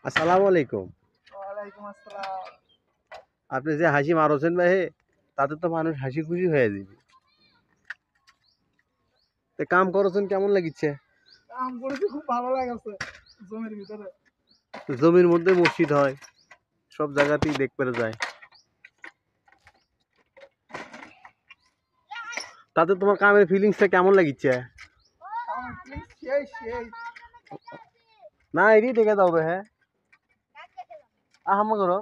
আসসালামু আলাইকুম। ওয়ালাইকুম আসসালাম। আপনি যে হাসি মারছেন ভাই, তাতে তো মানুষ হাসি খুশি হয়ে যাবে। তো কাম করছেন কেমন লাগিচ্ছে? কাম করেছি, খুব ভালো লাগছে। জমির ভিতরে জমির মধ্যে মসজিদ হয়, সব জায়গাতেই দেখতে যায়। তাতে তোমার কামের ফিলিংসটা কেমন লাগিচ্ছে? কামের ফিলিংস সেই সেই। না এরই দেখে দাও হ্যাঁ আহাম্মা করো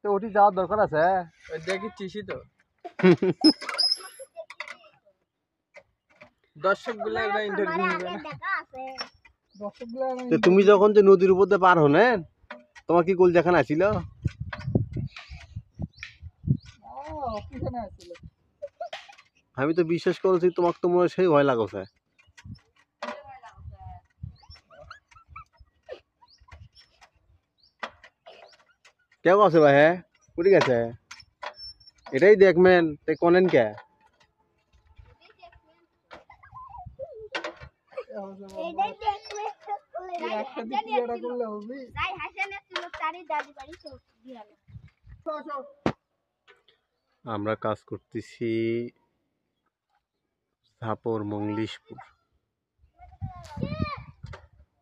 তো ওটি যাওয়ার দরকার আছে। দেখিচ্ছিস তো দর্শকগুলো এবার ইন্টারভিউ নেবে না। দর্শকগুলো তো তুমি যখন যে নদীর উপর দিয়ে পার হলেন, তোমার কি গোল দেখানো ছিল? পিছনে আসছিল। আমি তো বিশ্বাস করেছি তোমাকে, তো মনে হয় সেই ভয় লাগছে। কেউ আছে ভাই? হ্যাঁ উঠে গেছে, এটাই দেখবেন তাই কনেন কে? একটা দিক এটা করলে হবে। আমরা কাজ করতেছি ঝাপর মংলিশপুর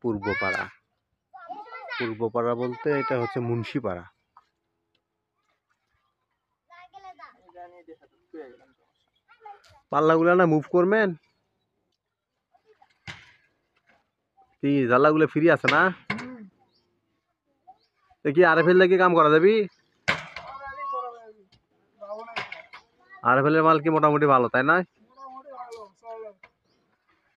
পূর্বপাড়া। পূর্বপাড়া বলতে এটা হচ্ছে মুন্সিপাড়া। পাল্লাগুলা না মুভ করবেন, কি জাল্লাগুলো ফ্রি আছে না? কি আরএফএল কি কাম করা যাবি? আরএফএল এর মাল কি মোটামুটি ভালো তাই না?